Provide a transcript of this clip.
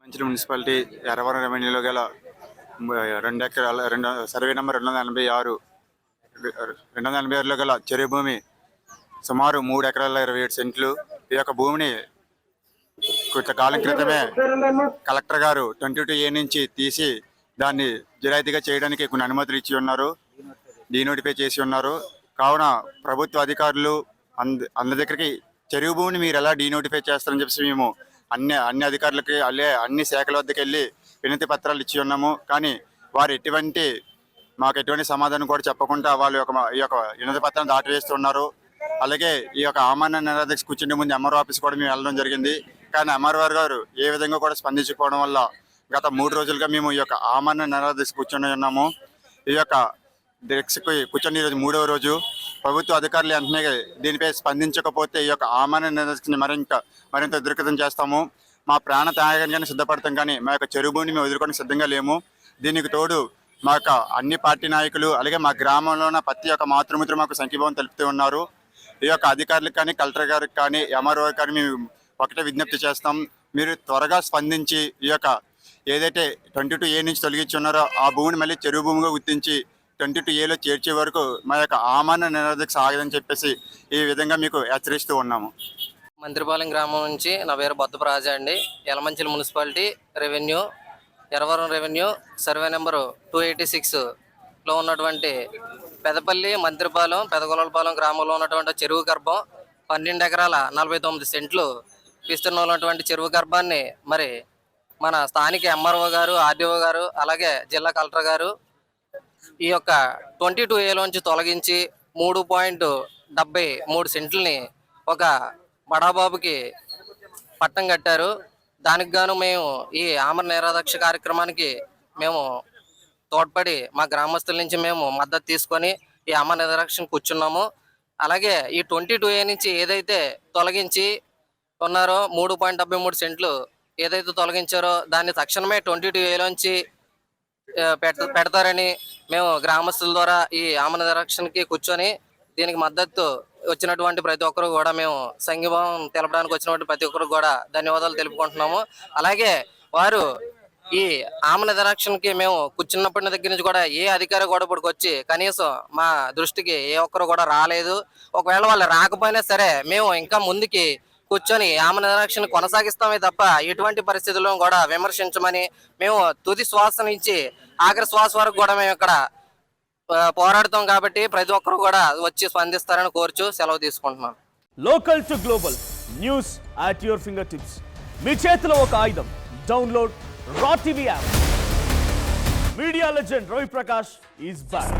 Mancherial municipality Erravaram రెవెన్యూలో గల 2 ఎకరాల survey number 286 286లో గల చెరువు భూమి సుమారు 3 ఎకరాల 27 సెంట్లు. ఈ యొక్క భూమిని కొంతకాలం క్రితమే కలెక్టర్ గారు 22A నుంచి తీసి దాన్ని జిరాయితీగా చేయడానికి కొన్ని అనుమతులు ఇచ్చి ఉన్నారు, డీనోటిఫై చేసి ఉన్నారు. కావున ప్రభుత్వ అధికారులు అందరి దగ్గరికి చెరువు భూమిని మీరు ఎలా డీనోటిఫై చేస్తారని చెప్పేసి మేము అన్ని అధికారులకి అన్ని శాఖల వద్దకు వెళ్ళి వినతి పత్రాలు ఇచ్చి ఉన్నాము. కానీ వారు మాకు ఎటువంటి సమాధానం కూడా చెప్పకుండా వాళ్ళు ఈ యొక్క వినతి పత్రాన్ని దాటివేస్తున్నారు. అలాగే ఈ యొక్క ఆమరణ నిరాదీక్ష కూర్చుండే ముందు ఎంఆర్ఓ ఆఫీస్ కూడా మేము వెళ్ళడం జరిగింది. కానీ ఎంఆర్ఓ గారు ఏ విధంగా కూడా స్పందించకపోవడం వల్ల గత 3 రోజులుగా మేము ఈ యొక్క ఆమరణ నిరాదీక్ష కూర్చొని ఉన్నాము. ఈ యొక్క దీక్షకు కూర్చొని ఈరోజు 3వ రోజు. ప్రభుత్వ అధికారులు వెంటనే దీనిపై స్పందించకపోతే ఈ యొక్క ఆమరణ నిరాదీక్షని మరింత ఉధృతం చేస్తాము. మా ప్రాణ త్యాగానికి సిద్ధపడతాం, కానీ మా యొక్క చెరువు భూమిని మేము వదులుకోవడానికి సిద్ధంగా లేము. దీనికి తోడు మా యొక్క అన్ని పార్టీ నాయకులు అలాగే మా గ్రామంలో ఉన్న ప్రతి ఒక్క మాతృమిత్రులు మాకు సంఘీభావం తెలుపుతూ ఉన్నారు. ఈ యొక్క అధికారులకు కానీ కలెక్టర్ గారికి కానీ ఎంఆర్ఓ కానీ మేము ఒకటే విజ్ఞప్తి చేస్తాం, మీరు త్వరగా స్పందించి ఈ యొక్క ఏదైతే 22A నుంచి తొలగించి ఉన్నారో ఆ భూమిని మళ్ళీ చెరువు భూమిగా గుర్తించి 22Aలో చేర్చే వరకు మా యొక్క ఆమరణ నిరాదీక్ష ఆగదని చెప్పేసి ఈ విధంగా మీకు హెచ్చరిస్తూ ఉన్నాము. మంత్రిపాలెం గ్రామం నుంచి నా పేరు బొద్దపు రాజా అండి. Yelamanchili municipality revenue Erravaram revenue survey number 286లో ఉన్నటువంటి పెదపల్లి మంత్రిపాలెం పెదగొల్లపాలెం గ్రామంలో ఉన్నటువంటి చెరువు గర్భం 12 ఎకరాల 49 సెంట్లు విస్తీర్ణంలో ఉన్నటువంటి చెరువు గర్భాన్ని మరి మన స్థానిక ఎంఆర్ఓ గారు, ఆర్డీఓ గారు, అలాగే జిల్లా కలెక్టర్ గారు ఈ యొక్క 22Aలోంచి తొలగించి 3.73 సెంట్లని ఒక బడాబాబుకి పట్టం కట్టారు. దానికి గాను మేము ఈ ఆమరణ నిరాదీక్ష కార్యక్రమానికి మేము తోడ్పడి మా గ్రామస్తుల నుంచి మేము మద్దతు తీసుకొని ఈ ఆమరణ నిరాదీక్షను కూర్చున్నాము. అలాగే ఈ 22A నుంచి ఏదైతే తొలగించి ఉన్నారో 3.73 సెంట్లు ఏదైతే తొలగించారో దాన్ని తక్షణమే 22Aలోంచి పెడతారని మేము గ్రామస్తుల ద్వారా ఈ ఆమరణ నిరాదీక్షకి కూర్చొని దీనికి మద్దతు వచ్చినటువంటి ప్రతి ఒక్కరు కూడా మేము సంఘీభావం తెలపడానికి వచ్చినటువంటి ప్రతి ఒక్కరు కూడా ధన్యవాదాలు తెలుపుకుంటున్నాము. అలాగే వారు ఈ ఆమరణ నిరాదీక్షకి మేము కూర్చున్నప్పటి దగ్గర నుంచి కూడా ఏ అధికారి కూడా ఇప్పటికి వచ్చి కనీసం మా దృష్టికి ఏ ఒక్కరు కూడా రాలేదు. ఒకవేళ వాళ్ళు రాకపోయినా సరే మేము ఇంకా ముందుకి కూర్చొని ఆమరణ నిరాదీక్షను కొనసాగిస్తామే తప్ప ఎటువంటి పరిస్థితుల్లో కూడా విమర్శించమని మేము తుది శ్వాస నుంచి ఆఖరి శ్వాస వరకు కూడా మేము ఇక్కడ పోరాడుతాం. కాబట్టి ప్రతి ఒక్కరు కూడా వచ్చి స్పందిస్తారని కోరుచు సెలవు తీసుకుంటున్నాం. Local to global news at your fingertips. మీ చేతిలో ఒక ఆయుధం. Download R TV app. Media legend Ravi Prakash is back.